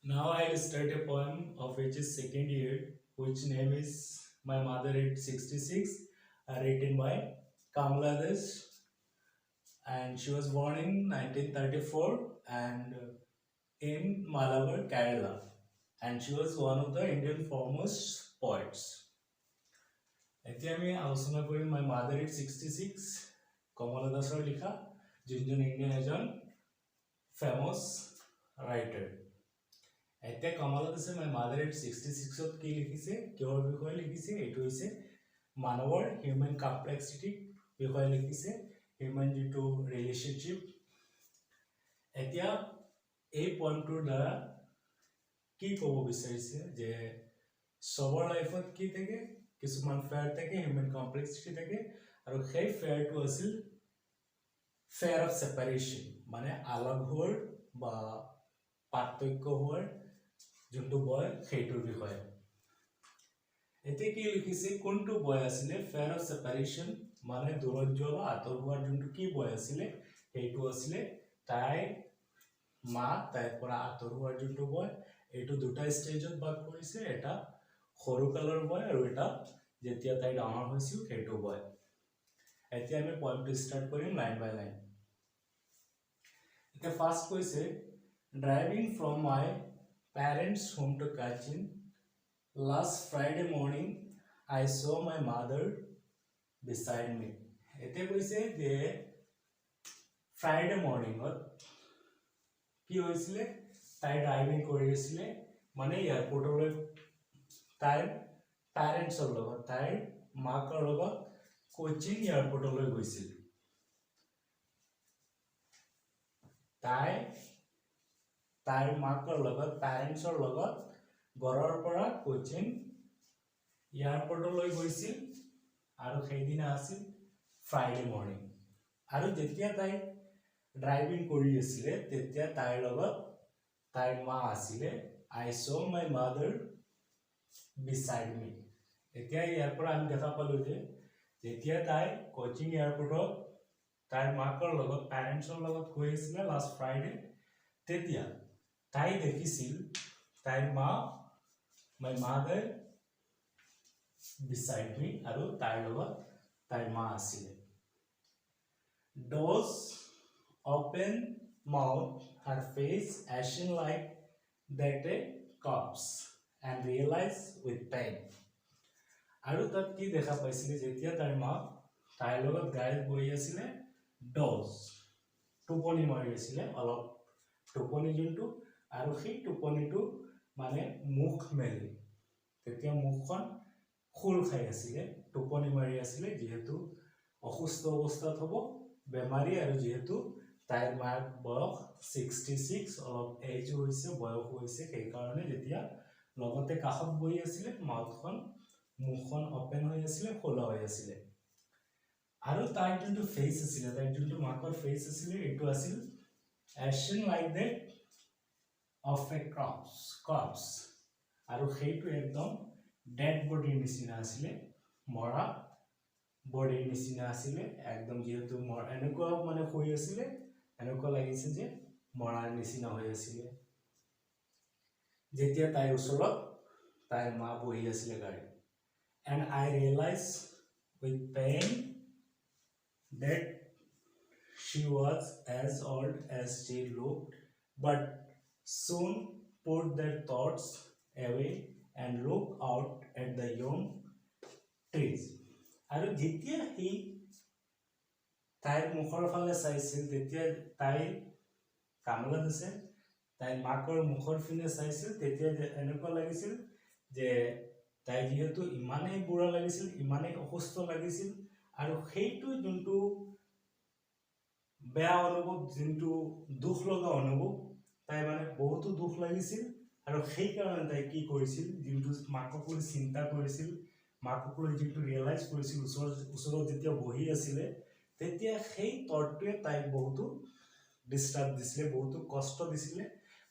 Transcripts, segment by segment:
Now I'll start a poem of which is second year, which name is My Mother at 66, written by Kamala Das, and she was born in 1934 and in Malabar, Kerala, and she was one of the Indian foremost poets. এতিয়া আমি আলোচনা কৰিম my mother it 66 কমলা দাসৰ লিখা যোনজন Indian এজন famous writer. এতিয়া কমলা দাসে মাই মাদাৰ ইট 66ত কি লিখিছে, কিহৰ বিষয়ে লিখিছে, এইটো হৈছে মানৱৰ হিউমেন কমপ্লেক্সিটিৰ বিষয়ে লিখিছে, হিউমেন যিটো ৰিলেশ্যনশ্বিপ। এতিয়া এই পইণ্টটোৰ দ্বাৰা কি ক'ব বিচাৰিছে যে চবৰ লাইফত কি থাকে, কিছুমান ফেয়াৰ থাকে, হিউমেন কমপ্লেক্সিটি থাকে, আৰু সেই ফেয়াৰটো আছিল ফেয়াৰ অফ ছেপাৰেশ্যন, মানে আলগ হোৱাৰ বা পাৰ্থক্য হোৱাৰ যোনটো বয় সেইটোৰ বিষয়ে। এতিয়া কি লিখিছে, কোনটো বয় আছিলে ফেয়াৰ অফ ছেপাৰেশ্যন, মানে দূৰত যোৱা বা আঁতৰ হোৱাৰ যোনটো কি বয় আছিলে সেইটো আছিলে তাইৰ মা তাইৰ পৰা আঁতৰ হোৱাৰ যোনটো বয়। এইটো দুটা ষ্টেজত ভাগ কৰিছে, এটা সৰু কালৰ বয় আৰু এটা যেতিয়া তাই ডাঙৰ হৈছিল সেইটো বয়। এতিয়া আমি পইণ্টটো ষ্টাৰ্ট কৰিম লাইন বাই লাইন। এতিয়া ফাৰ্ষ্ট কৈছে, driving from my parents home to কাচিন last Friday morning I saw my mother beside me. এতিয়া কৈছে যে ফ্ৰাইডে মৰ্নিঙত কি হৈছিলে, তাই ড্ৰাইভিং কৰি আছিলে, মানে এয়াৰপৰ্টলৈ তাইৰ পেৰেণ্টছৰ লগত, তাইৰ মাকৰ লগত কোচিন এয়াৰপৰ্টলৈ গৈছিল। তাইৰ মাকৰ লগত, পেৰেণ্টছৰ লগত ঘৰৰ পৰা কোচিন এয়াৰপৰ্টলৈ গৈছিল, আৰু সেইদিনা আছিল ফ্ৰাইডে মৰ্নিং। আৰু যেতিয়া তাই ড্ৰাইভিং কৰি আছিলে তেতিয়া তাইৰ লগত তাইৰ মা আছিলে। আই saw my mother beside me. এতিয়া ইয়াৰ পৰা আমি দেখা পালো যে যেতিয়া তাই কোচিং এয়াৰপৰ্টত তাইৰ মাকৰ লগত, পেৰেণ্টছৰ লগত গৈ আছিলে লাষ্ট ফ্ৰাইডে, তেতিয়া তাই দেখিছিল তাইৰ মা, মাই মাদাৰ বিচাইড মি, আৰু তাইৰ লগত তাইৰ মা আছিলে। Doors open mouth, her face ashen like that a corpse, and realize with pain. আৰু তাত কি দেখা পাইছিলে, যেতিয়া তাইৰ মা তাইৰ লগত গাড়ীত বহি আছিলে, ডজ টোপনি মাৰি আছিলে, অলপ টোপনি যোনটো, আৰু সেই টোপনিটো মানে মুখ মেলি, তেতিয়া মুখখন খোল খাই আছিলে, টোপনি মাৰি আছিলে, যিহেতু অসুস্থ অৱস্থাত হ'ব, বেমাৰী, আৰু যিহেতু তাইৰ মাৰ বয়স 66, অলপ এজ হৈছে, বয়স হৈছে, সেইকাৰণে যেতিয়া লগতে কাষত বহি আছিলে, মুখখন অপেন হৈ আছিলে, খোলা হৈ আছিলে। আৰু তাইৰ যোনটো ফেচ আছিলে, তাইৰ যোনটো মাকৰ ফেচ আছিলে, এইটো আছিল action like that of a corpse, আৰু সেইটো একদম ডেড বডিৰ নিচিনা আছিলে, মৰা বডিৰ নিচিনা আছিলে একদম, যিহেতু এনেকুৱা মানে হৈ আছিলে, এনেকুৱা লাগিছে যে মৰাৰ নিচিনা হৈ আছিলে। যেতিয়া তাইৰ ওচৰত তাইৰ মা বহি আছিলে গাড়ীত, and I realized with pain that she was as old as she looked, but soon put their thoughts away and looked out at the young trees. আৰু যেতিয়া সি তাইৰ মুখৰ ফালে চাইছিল, তেতিয়া তাই কামলা দিছে, তাইৰ মাকৰ মুখৰ পিনে চাইছিল, তেতিয়া এনেকুৱা লাগিছিল যে তাই যিহেতু ইমানেই বুঢ়া লাগিছিল, ইমানেই অসুস্থ লাগিছিল, আৰু সেইটো যোনটো বেয়া অনুভৱ, যোনটো দুখ লগা অনুভৱ, তাই মানে বহুতো দুখ লাগিছিল। আৰু সেইকাৰণে তাই কি কৰিছিল, যোনটো মাকক লৈ চিন্তা কৰিছিল, মাকক লৈ যোনটো ৰিয়েলাইজ কৰিছিল, ওচৰত যেতিয়া বহি আছিলে, তেতিয়া সেই তৰটোৱে তাইক বহুতো ডিষ্টাৰ্ব দিছিলে, বহুতো কষ্ট দিছিলে।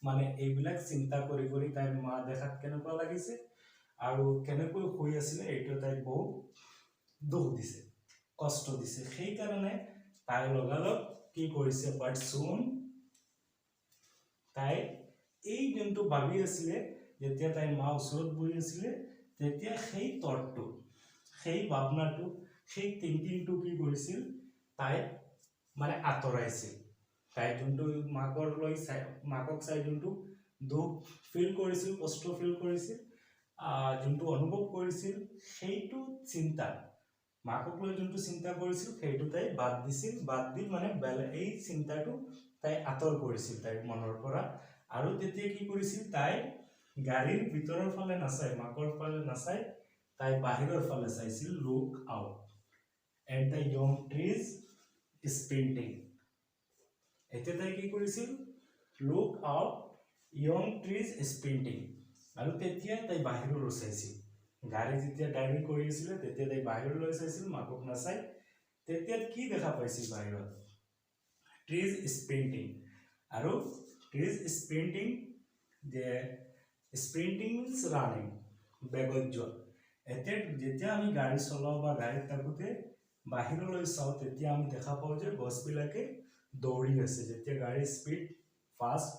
মানে এইবিলাক চিন্তা কৰি কৰি তাইৰ মা দেখাত কেনেকুৱা লাগিছে আৰু কেনেকৈ শুই আছিলে, এইটো তাইক বহুত দুখ দিছে, কষ্ট দিছে। সেইকাৰণে তাই লগালগ কি কৰিছে, বাট চুন তাই এই যোনটো ভাবি আছিলে যেতিয়া তাইৰ মা ওচৰত বহি আছিলে তেতিয়া সেই তটটো সেই ভাৱনাটো সেই থিংকিংটো কি কৰিছিল তাই মানে আঁতৰাইছিল তাই যোনটো মাকক চাই যোনটো দুখ ফিল কৰিছিল কষ্ট ফিল কৰিছিল যোনটো অনুভৱ কৰিছিল সেইটো চিন্তা মাকক লৈ যোনটো চিন্তা কৰিছিল সেইটো তাই বাদ দিছিল বাদ দি মানে এই চিন্তাটো তাই আঁতৰ কৰিছিল তাইৰ মনৰ পৰা আৰু তেতিয়া কি কৰিছিল তাই গাড়ীৰ ভিতৰৰ ফালে নাচাই মাকৰ ফালে নাচাই তাই বাহিৰৰ ফালে চাইছিল look out at the young trees sprinting এতিয়া তাই কি কৰিছিল look out young trees sprinting আৰু তেতিয়া তাই বাহিৰলৈ চাইছিল গাড়ী যেতিয়া ড্ৰাইভিং কৰি আছিলে তেতিয়া তাই বাহিৰলৈ চাইছিল মাকক নাচাই তেতিয়া কি দেখা পাইছিল বাহিৰত ট্ৰিজ স্প্ৰিণ্টিং আৰু ট্ৰিজ স্প্ৰিণ্টিং যে স্প্ৰিণ্টিং মিনছ ৰানিং বেগত যোৱা এতিয়া যেতিয়া আমি গাড়ী চলাওঁ বা গাড়ীত থাকোঁতে বাহিৰলৈ চাওঁ তেতিয়া আমি দেখা পাওঁ যে গছবিলাকে দৌৰি আছে যেতিয়া গাড়ীৰ স্পীড ফাষ্ট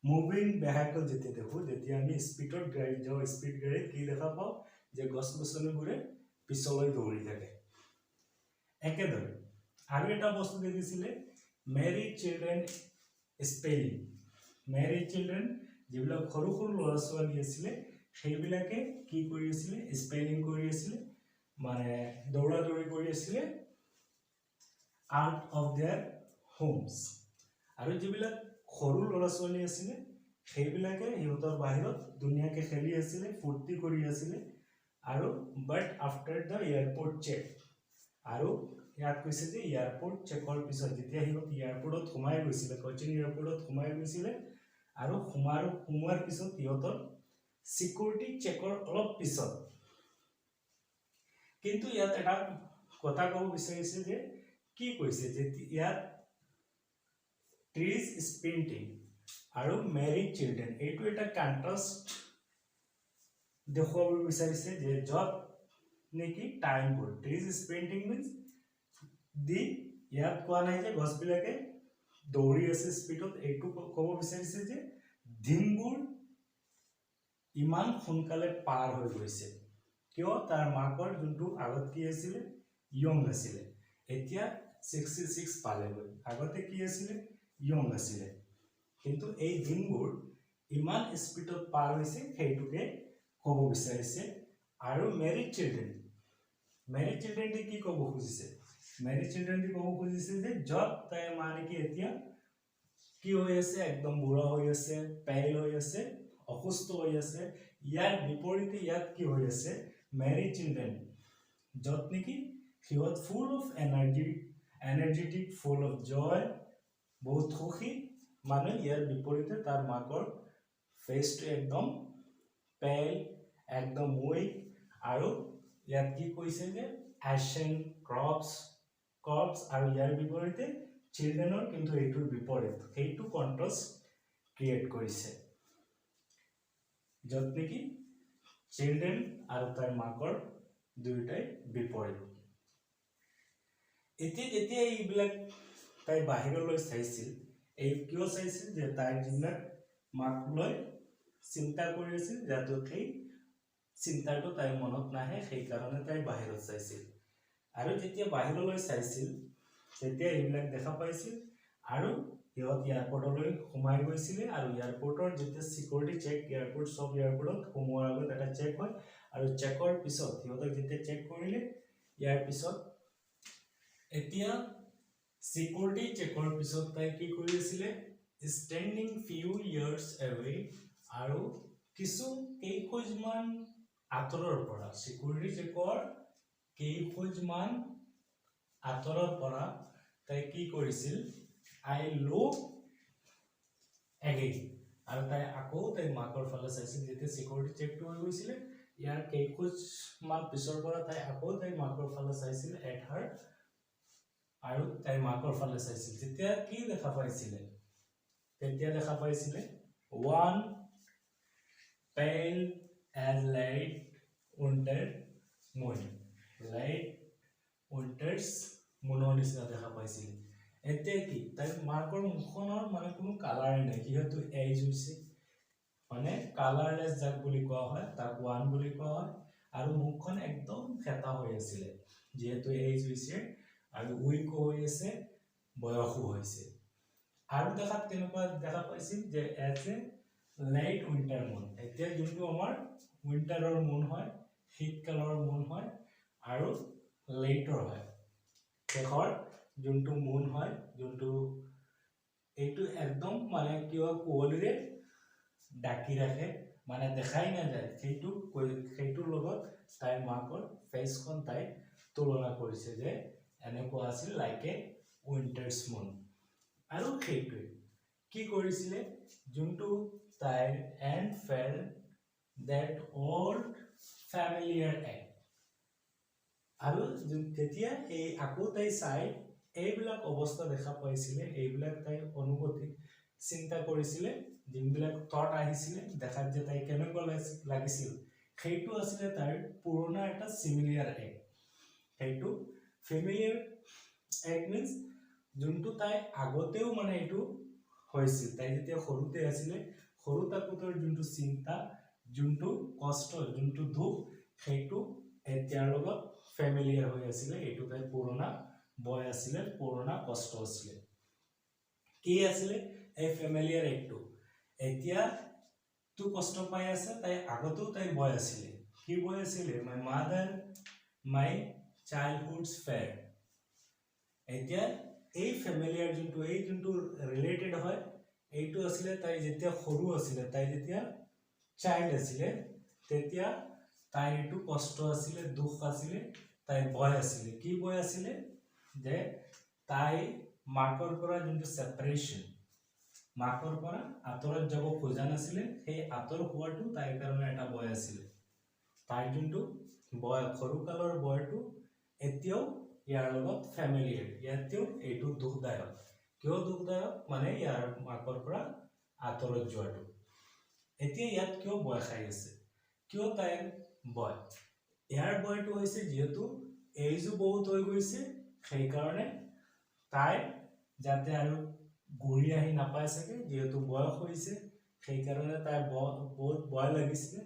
মুভিং ভেহিকল যেতিয়া দেখোঁ যেতিয়া আমি স্পীডত গাড়ীত যাওঁ স্পীড গাড়ীত কি দেখা পাওঁ যে গছ গছনিবোৰে পিছলৈ দৌৰি থাকে একেদৰে আৰু এটা বস্তু দেখিছিলে মেৰি চিলড্ৰেন স্পেলিং মেৰি চিলড্ৰেন যিবিলাক সৰু সৰু ল'ৰা ছোৱালী আছিলে সেইবিলাকে কি কৰি আছিলে স্পেলিং কৰি আছিলে মানে দৌৰা দৌৰি কৰি আছিলে আউট অফ দেয়াৰ হোমছ আৰু যিবিলাক সৰু ল'ৰা ছোৱালী আছিলে সেইবিলাকে সিহঁতৰ বাহিৰত ধুনীয়াকৈ খেলি আছিলে ফূৰ্তি কৰি আছিলে আৰু বাট আফটাৰ দ্য এয়াৰপৰ্ট চেক আৰু ইয়াত কৈছে যে এয়াৰপৰ্ট চেকৰ পিছত যেতিয়া সিহঁত এয়াৰপৰ্টত সোমাই গৈছিলে কোচিন এয়াৰপৰ্টত সোমাই গৈছিলে আৰু সোমোৱাৰ পিছত সিহঁতৰ সিকিউৰিটি চেকৰ অলপ পিছত কিন্তু ইয়াত এটা কথা ক'ব বিচাৰিছে যে কি কৈছে যে ইয়াত ট্ৰিজ স্প্ৰিণ্টিং আৰু মেৰি চিলড্ৰেন এইটো এটা কণ্ট্ৰাষ্ট দেখুৱাব বিচাৰিছে যে য'ত নেকি টাইমবোৰ ট্ৰিজ স্প্ৰিণ্টিং মিনছ দি ইয়াত কোৱা নাই যে গছবিলাকে দৌৰি আছে স্পীডত এইটো ক'ব বিচাৰিছে যে দিনবোৰ ইমান সোনকালে পাৰ হৈ গৈছে কিয় তাৰ মাকৰ যোনটো আগত কি আছিলে য়ং আছিলে এতিয়া 66 পালেগৈ আগতে কি আছিলে য়ং আছিলে কিন্তু এই দিনবোৰ ইমান স্পীডত পাৰ হৈছে সেইটোকে ক'ব বিচাৰিছে আৰু মেৰি চিলড্ৰেন কি ক'ব খুজিছে মেৰি চিলড্ৰেন ক'ব খুজিছে যে য'ত তাই মানে কি এতিয়া কি হৈ আছে একদম বুঢ়া হৈ আছে পেল হৈ আছে অসুস্থ হৈ আছে ইয়াৰ বিপৰীতে ইয়াত কি হৈ আছে মেৰি চিলড্ৰেন য'ত নেকি সিহঁত full of energetic full of joy বহুত সুখী মানে ইয়াৰ বিপৰীতে তাৰ মাকৰ ফেচটো একদম পেল একদম উইক আৰু ইয়াত কি কৈছে যে এশিয়ান ক্ৰপছ আৰু ইয়াৰ বিপৰীতে চিলড্ৰেনৰ কিন্তু এইটোৰ বিপৰীত সেইটো কণ্ট্ৰাষ্ট ক্ৰিয়েট কৰিছে য'ত নেকি চিলড্ৰেন আৰু তাৰ মাকৰ দুয়োটাই বিপৰীত এতিয়া যেতিয়া এইবিলাক তাই বাহিৰলৈ চাইছিল এই কিয় চাইছিল যে তাইৰ যিবিলাক মাক লৈ চিন্তা কৰি আছিল যাতে সেই চিন্তাটো তাইৰ মনত নাহে সেইকাৰণে তাই বাহিৰত চাইছিল আৰু যেতিয়া বাহিৰলৈ চাইছিল তেতিয়া এইবিলাক দেখা পাইছিল আৰু সিহঁত এয়াৰপৰ্টলৈ সোমাই গৈছিলে আৰু এয়াৰপৰ্টৰ যেতিয়া সিকিউৰিটি চেক চব এয়াৰপৰ্টত সোমোৱাৰ আগত এটা চেক হয় আৰু চেকৰ পিছত সিহঁতক যেতিয়া চেক কৰিলে ইয়াৰ পিছত এতিয়া সিকিউৰিটি চেকৰ পিছত তাই কি কৰি আছিলে ষ্টেণ্ডিং ফিউ ইয়াৰ্ছ এৱে আৰু কিছু কেইখোজমান আঁতৰৰ পৰা সিকিউৰিটি চেকৰ কেইখোজমান আঁতৰৰ পৰা তাই কি কৰিছিল আই লুক এগেইন আৰু তাই আকৌ তাই মাকৰ ফালে চাইছিল যেতিয়া সিকিউৰিটি চেকটো হৈ গৈছিলে ইয়াৰ কেইখোজমান পিছৰ পৰা তাই আকৌ তাই মাকৰ ফালে চাইছিল এট হাৰ আৰু তাই মাকৰ ফালে চাইছিল তেতিয়া কি দেখা পাইছিলে তেতিয়া দেখা পাইছিলে ওৱান পেল এজ লাইট উইণ্টাৰ মুন লাইট উইণ্টাৰ্ছ মুনৰ নিচিনা দেখা পাইছিলে এতিয়া কি তাই মাকৰ মুখনৰ মানে কোনো কালাৰ নাই, যিহেতু এজ হৈছে মানে কালাৰলেছ যাক বুলি কোৱা হয়, তাক ওৱান বুলি কোৱা হয়। আৰু মুখখন একদম ফেটা হৈ আছিলে, যিহেতু এজ হৈছে আৰু উইকো হৈ আছে, বয়সো হৈছে। আৰু দেখাত কেনেকুৱা দেখা পাইছিল যে এজ এ লাইট উইণ্টাৰ মুন, এতিয়া যোনটো আমাৰ উইণ্টাৰৰ মুন হয়, শীতকালৰ মুন হয় আৰু লেইটৰ হয়, শেষৰ যোনটো মুন হয়, যোনটো এইটো একদম মানে কিবা কুঁৱলীৰে ডাকি ৰাখে, মানে দেখাই নাযায়, সেইটোৰ লগত তাইৰ মাকৰ ফেচখন তাই তুলনা কৰিছে যে এনেকুৱা আছিল লাইক এ উইণ্টাৰ্ছ মুন। আৰু সেইটোৱে কি কৰিছিলে, যোনটো তাইৰ and fail that old familiar act, আৰু যেতিয়া এই আকৌ তাই চাই এইবিলাক অৱস্থা দেখা পাইছিলে, এইবিলাক তাই অনুভূতি চিন্তা কৰিছিলে, যোনবিলাক থট আহিছিলে দেখাত যে তাই কেনেকুৱা লাগিছিল, সেইটো আছিলে তাইৰ পুৰণা এটা চিমিলিয়াৰ এক। সেইটো ফেমিলিয়াৰ এক মিন্স যোনটো তাই আগতেও মানে এইটো হৈছিল, তাই যেতিয়া সৰুতে আছিলে, সৰু থাকোঁতে যোনটো চিন্তা, যোনটো কষ্ট, যোনটো দুখ, সেইটো এতিয়াৰ লগত ফেমিলিয়াৰ হৈ আছিলে, এইটো তাই পুৰণা বয় আছিলে, পুৰণা কষ্ট আছিলে। কি আছিলে এই ফেমিলিয়াৰ একটো, এতিয়া তো কষ্ট পাই আছে, তাই আগতেও তাই বয় আছিলে। কি বয় আছিলে, মাই মাদাৰ মাই চাইল্ডহুডছ ফেয়াৰ। এতিয়া এই ফেমিলিয়াৰ যোনটো, এই যোনটো ৰিলেটেড হয়, এইটো আছিলে তাই যেতিয়া সৰু আছিলে, তাই যেতিয়া চাইল্ড আছিলে, তেতিয়া তাইৰ এইটো কষ্ট আছিলে, দুখ আছিলে, তাই বয় আছিলে। কি বয় আছিলে, যে তাই মাকৰ পৰা যোনটো সেপাৰেশন, মাকৰ পৰা আঁতৰত যাব খোজা নাছিলে, সেই আঁতৰ হোৱাটো তাইৰ কাৰণে এটা বয় আছিলে। তাইৰ যোনটো বয়, সৰুকালৰ বয়টো এতিয়াও ইয়াৰ লগত ফেমিলিয়াৰ, ইয়াতেও এইটো দুখদায়ক। কিয় দুখদায়ক, মানে ইয়াৰ মাকৰ পৰা আঁতৰত যোৱাটো। এতিয়া ইয়াত কিয় বয় খাই আছে, কিয় তাইৰ বয়, ইয়াৰ বয়টো হৈছে যিহেতু এইজো বহুত হৈ গৈছে, সেইকাৰণে তাই যাতে আৰু ঘূৰি আহি নাপায় চাগে, যিহেতু বয়স হৈছে, সেইকাৰণে তাই বহুত বয় লাগিছিলে।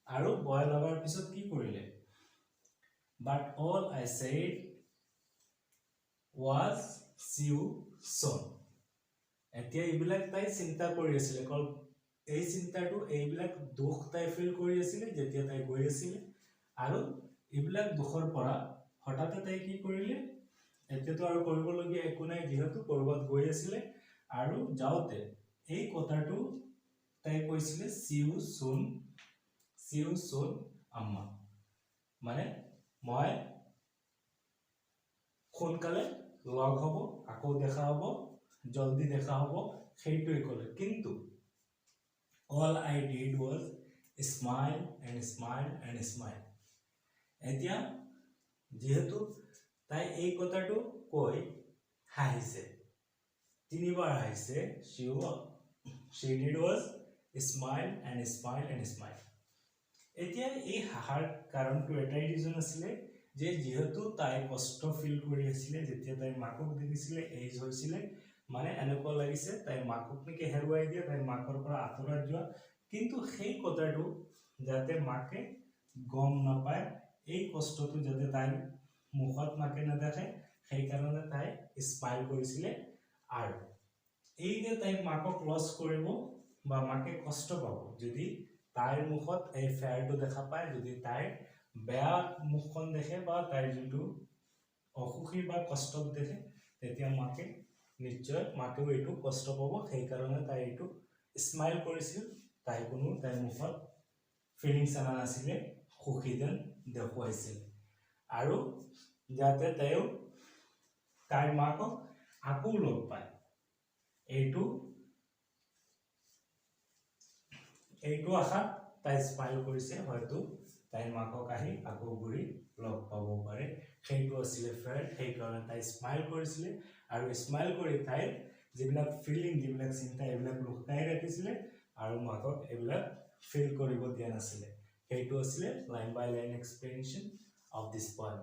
আৰু বয় লগাৰ পিছত কি কৰিলে, but all I said was see you soon। এতিয়া এইবিলাক তাই চিন্তা কৰি আছিলে, অকল এই চিন্তাটো, এইবিলাক দুখ তাই ফিল কৰি আছিলে যেতিয়া তাই গৈ আছিলে। আৰু এইবিলাক দুখৰ পৰা হঠাতে তাই কি কৰিলে, এতিয়াতো আৰু কৰিবলগীয়া একো নাই, যিহেতু কৰবাত গৈ আছিলে, আৰু যাওঁতে এই কথাটো তাই কৈছিলে see you soon আম্মা, মানে মই সোনকালে লগ হ'ব, আকৌ দেখা হ'ব, জলদি দেখা হ'ব, সেইটোৱে ক'লে। কিন্তু all I did was smile and smile and smile। এতিয়া যেহেতু তাই এই কথাটো কৈ হাঁহিছে, তিনিবাৰ হাঁহিছে, she did was smile and smile and smile। এতিয়া এই হাঁহাৰ কাৰণটো এটাই ৰিজন আছিলে, যে যেহেতু তাই কষ্ট ফিল কৰি আছিলে, যেতিয়া তাই মাকক দেখিছিলে, এইজ হৈছিলে, মানে এনেকুৱা লাগিছে তাইৰ মাকক নেকি হেৰুৱাই দিয়ে, তাইৰ মাকৰ পৰা আঁতৰত যোৱা। কিন্তু সেই কথাটো যাতে মাকে গম নাপায়, এই কষ্টটো যাতে তাইৰ মুখত মাকে নেদেখে, সেইকাৰণে তাই স্মাইল কৰিছিলে। আৰু এই যে তাই মাকক লছ কৰিব বা মাকে কষ্ট পাব, যদি তাইৰ মুখত এই ফেয়াৰটো দেখা পায়, যদি তাইৰ বেয়া মুখখন দেখে বা তাইৰ যোনটো অসুখী বা কষ্টক দেখে, তেতিয়া মাকে নিশ্চয়, মাকেও এইটো কষ্ট পাব, সেইকাৰণে তাই এইটো স্মাইল কৰিছিল। তাই কোনো তাইৰ মুখত ফিলিংছ অনা নাছিলে, সুখী যেন দেখুৱাইছিল। আৰু যাতে তাইও তাইৰ মাকক আকৌ লগ পায়, এইটো আশাত তাই স্মাইল কৰিছে, হয়তো তাইৰ মাকক আহি আকৌ ঘূৰি লগ পাব পাৰে, সেইটো আছিলে ফেয়াৰ। সেইকাৰণে তাই স্মাইল কৰিছিলে, আৰু স্মাইল কৰি তাইৰ যিবিলাক ফিলিং, যিবিলাক চিন্তা, এইবিলাক লুকাই ৰাখিছিলে, আৰু মাকক এইবিলাক ফিল কৰিব দিয়া নাছিলে। সেইটো আছিলে line by line explanation of this poem.